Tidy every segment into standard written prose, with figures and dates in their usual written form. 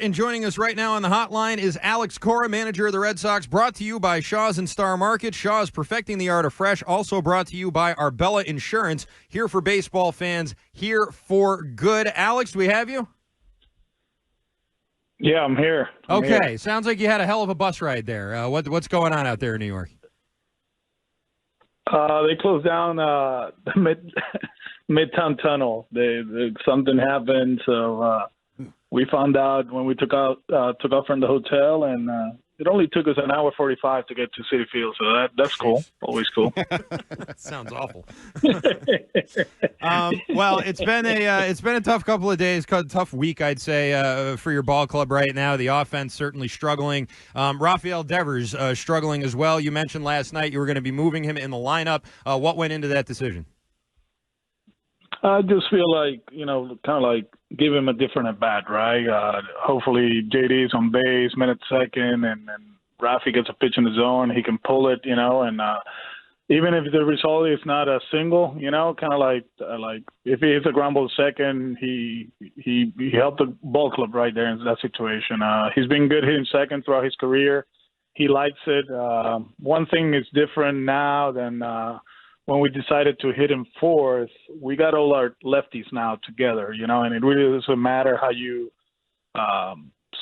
And joining us right now on the hotline is Alex Cora, manager of the Red Sox, brought to you by Shaw's and Star Market. Shaw's, perfecting the art of fresh, also brought to you by Arbella Insurance, here for baseball fans, here for good. Alex, do we have you? Yeah, I'm here. Okay, sounds like you had a hell of a bus ride there. What's going on out there in New York? They closed down the Midtown Tunnel. Something happened, so we found out when we took off from the hotel, and it only took us an hour 45 to get to Citi Field. So that's cool. Always cool. That sounds awful. Well, it's been a tough couple of days, tough week, I'd say, for your ball club right now. The offense certainly struggling. Rafael Devers struggling as well. You mentioned last night you were going to be moving him in the lineup. What went into that decision? I just feel like, kind of like give him a different at-bat, right? Hopefully JD's on base, minute second, and Rafi gets a pitch in the zone. He can pull it, and even if the result is not a single, kind of like if he hits a ground ball second, he helped the ball club right there in that situation. He's been good hitting second throughout his career. He likes it. One thing is different now than when we decided to hit him fourth. We got all our lefties now together, and it really doesn't matter how you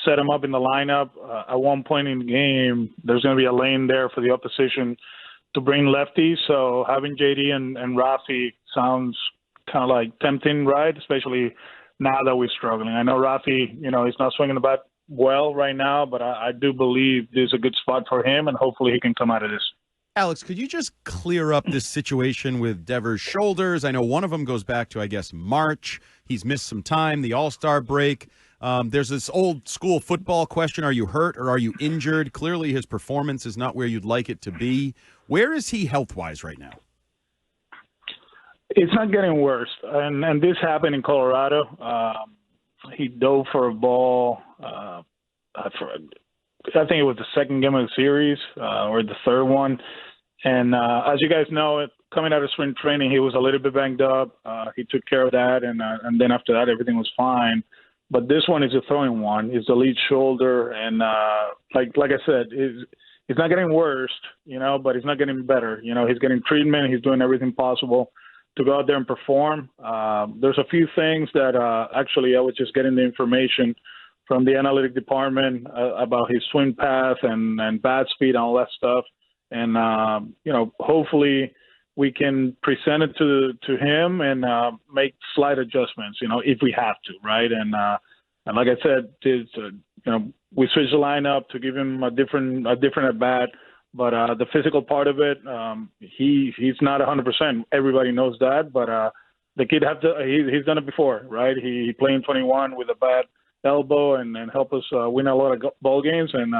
set him up in the lineup. At one point in the game, there's going to be a lane there for the opposition to bring lefties. So having JD and Rafi sounds kind of like tempting, right? Especially now that we're struggling. I know Rafi, he's not swinging the bat well right now, but I do believe this is a good spot for him, and hopefully he can come out of this. Alex, could you just clear up this situation with Devers' shoulders? I know one of them goes back to, I guess, March. He's missed some time, the All-Star break. There's this old school football question. Are you hurt or are you injured? Clearly his performance is not where you'd like it to be. Where is he health-wise right now? It's not getting worse. And this happened in Colorado. He dove for a ball. I think it was the second game of the series or the third one. And as you guys know, coming out of spring training, he was a little bit banged up. He took care of that, and then after that, everything was fine. But this one is a throwing one. It's the lead shoulder, and like I said, it's not getting worse, but it's not getting better. He's getting treatment. He's doing everything possible to go out there and perform. There's a few things that actually I was just getting the information from the analytic department about his swing path and bat speed and all that stuff. And, hopefully we can present it to him and make slight adjustments, if we have to, right? And like I said, we switched the lineup to give him a different at-bat. But the physical part of it, he's not 100%. Everybody knows that. But the kid he's done it before, right? He played in 21 with a bad elbow and help us win a lot of ball games. And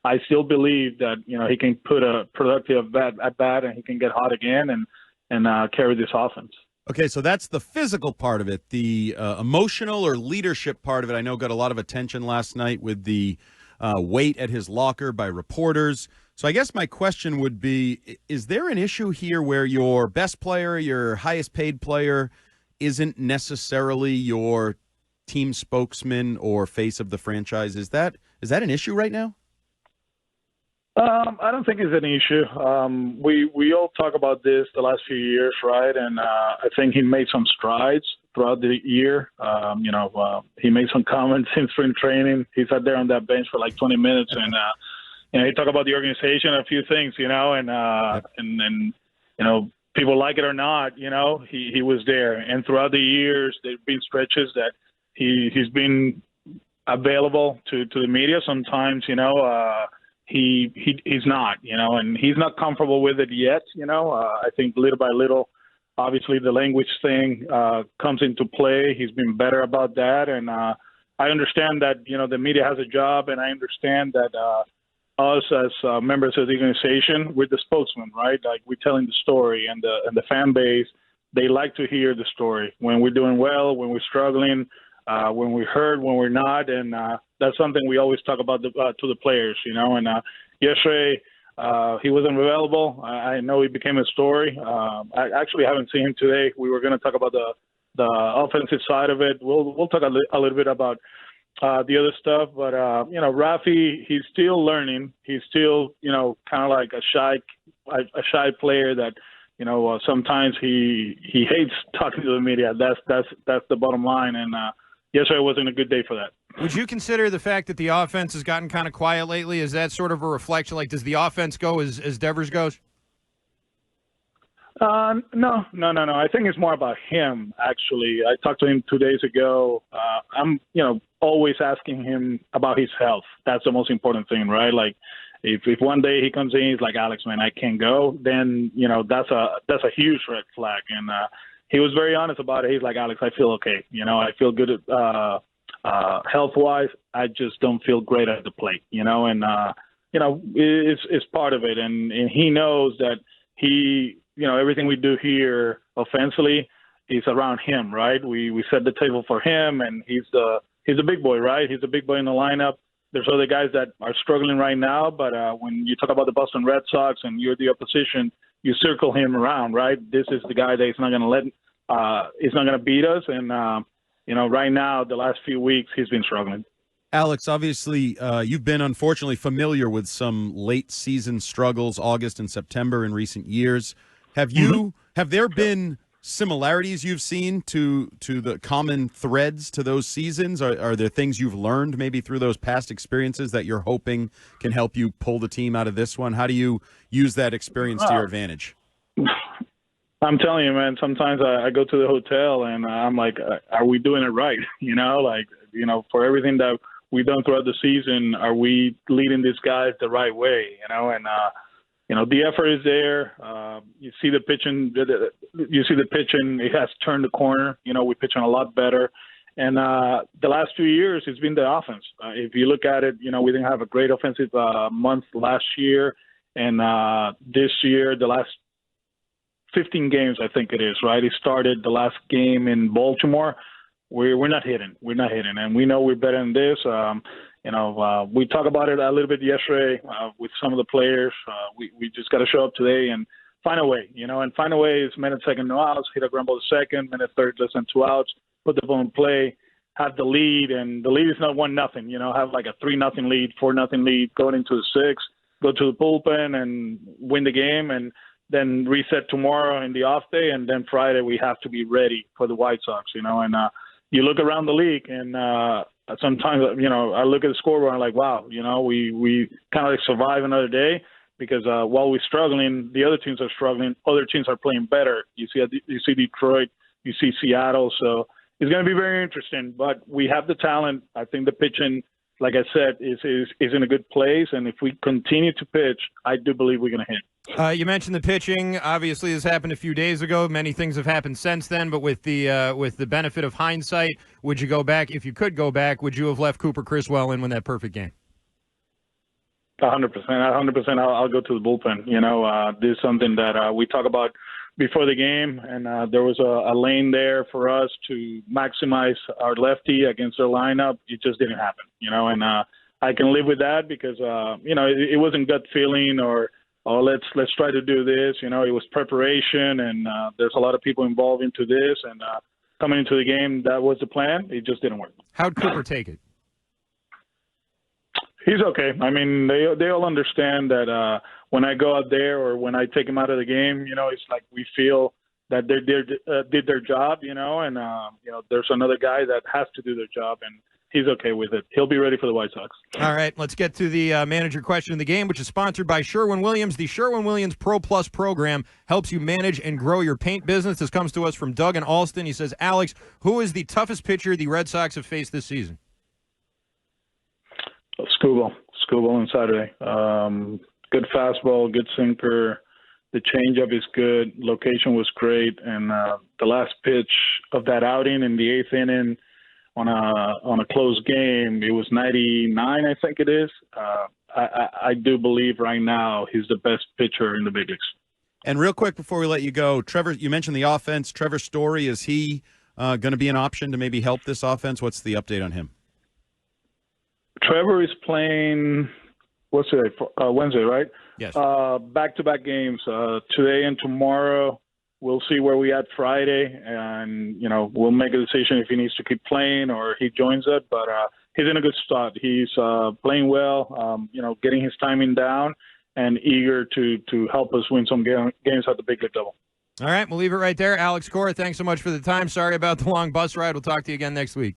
I still believe that, he can put a productive at bat and he can get hot again and carry this offense. Okay, so that's the physical part of it. The emotional or leadership part of it, I know, got a lot of attention last night with the wait at his locker by reporters. So I guess my question would be, is there an issue here where your best player, your highest paid player, isn't necessarily your team spokesman or face of the franchise? Is that an issue right now? I don't think it's an issue. We all talk about this the last few years, right? And I think he made some strides throughout the year. He made some comments in spring training. He sat there on that bench for like 20 minutes and he talked about the organization, a few things, and people like it or not, he was there. And throughout the years, there've been stretches that he's been available to the media. Sometimes, he's not, and he's not comfortable with it yet. I think little by little, obviously the language thing comes into play. He's been better about that. And I understand that, the media has a job, and I understand that us as members of the organization, we're the spokesman, right? Like, we're telling the story, and the fan base, they like to hear the story when we're doing well, when we're struggling, when we're hurt, when we're not. And that's something we always talk about to the players, and yesterday he wasn't available. I know he became a story. I actually haven't seen him today. We were going to talk about the offensive side of it. We'll talk a little bit about the other stuff. But Rafi, he's still learning. He's still kind of like a shy player that sometimes he hates talking to the media. That's the bottom line. And yesterday wasn't a good day for that. Would you consider the fact that the offense has gotten kind of quiet lately? Is that sort of a reflection? Like, does the offense go as Devers goes? No. I think it's more about him, actually. I talked to him 2 days ago. I'm, always asking him about his health. That's the most important thing, right? Like, if one day he comes in, he's like, Alex, man, I can't go, then, that's a huge red flag. And he was very honest about it. He's like, Alex, I feel okay. I feel good health-wise. I just don't feel great at the plate, and, it's part of it. And he knows that everything we do here offensively is around him, right? We set the table for him, and he's the big boy, right? He's the big boy in the lineup. There's other guys that are struggling right now, but when you talk about the Boston Red Sox and you're the opposition, you circle him around, right? This is the guy that he's not going to beat us. And, right now, the last few weeks, he's been struggling. Alex, obviously, you've been unfortunately familiar with some late season struggles, August and September in recent years. Have there been similarities you've seen to the common threads to those seasons? Are there things you've learned maybe through those past experiences that you're hoping can help you pull the team out of this one? How do you use that experience to your advantage? I'm telling you, man, sometimes I go to the hotel and I'm like, are we doing it right? For everything that we've done throughout the season, are we leading these guys the right way? The effort is there. You see the pitching. It has turned the corner. We're pitching a lot better. And the last 2 years, it's been the offense. If you look at it, we didn't have a great offensive month last year. And this year, the last 15 games, I think it is, right? It started the last game in Baltimore. We're not hitting. And we know we're better than this. We talked about it a little bit yesterday with some of the players. We just got to show up today and find a way, and find a way is minute second, no outs, hit a ground ball the second, minute third, less than 2 outs, put the ball in play, have the lead, and the lead is not 1-0, have like a 3-0 lead, 4-0 lead, going into the sixth, go to the bullpen and win the game, and then reset tomorrow in the off day, and then Friday we have to be ready for the White Sox, and you look around the league and sometimes, I look at the scoreboard and I'm like, wow, we kind of like survive another day because while we're struggling, the other teams are struggling. Other teams are playing better. You see Detroit, you see Seattle. So it's going to be very interesting. But we have the talent. I think the pitching, like I said, is in a good place. And if we continue to pitch, I do believe we're going to hit. You mentioned the pitching. Obviously, this happened a few days ago. Many things have happened since then. But with the benefit of hindsight, would you go back? If you could go back, would you have left Cooper Criswell in that perfect game? 100%. 100%. I'll go to the bullpen. This is something that we talk about before the game, and there was a lane there for us to maximize our lefty against their lineup. It just didn't happen. And I can live with that because it wasn't gut feeling or let's try to do this. It was preparation, and there's a lot of people involved into this. And coming into the game, that was the plan. It just didn't work. How'd Cooper take it? He's okay. I mean, they all understand that when I go out there or when I take him out of the game, it's like we feel that they did their job, and there's another guy that has to do their job, and he's okay with it. He'll be ready for the White Sox. All right, let's get to the manager question of the game, which is sponsored by Sherwin-Williams. The Sherwin-Williams Pro Plus program helps you manage and grow your paint business. This comes to us from Doug in Alston. He says, Alex, who is the toughest pitcher the Red Sox have faced this season? Scooble on Saturday. Good fastball, good sinker. The changeup is good. Location was great. And the last pitch of that outing in the eighth inning, on a close game, it was 99, I think it is. I do believe right now he's the best pitcher in the big leagues. And real quick before we let you go, Trevor, you mentioned the offense. Trevor Story, is he going to be an option to maybe help this offense? What's the update on him? Trevor is playing, what's today? Wednesday, right? Yes. Back-to-back games, today and tomorrow. We'll see where we at Friday, and we'll make a decision if he needs to keep playing or he joins it. But he's in a good spot. He's playing well, getting his timing down, and eager to help us win some games at the big league level. All right, we'll leave it right there. Alex Cora, thanks so much for the time. Sorry about the long bus ride. We'll talk to you again next week.